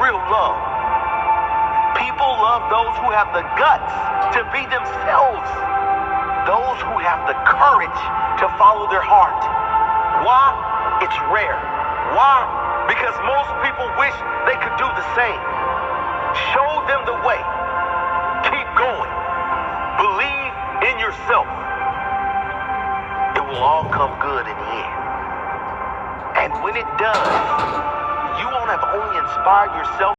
real love. People love those who have the guts to be themselves. Those who have the courage to follow their heart. Why? It's rare. Why? Because most people wish they could do the same. Show them the way. Keep going. Believe in yourself. It will all come good in the end. And when it does, you won't have only inspired yourself,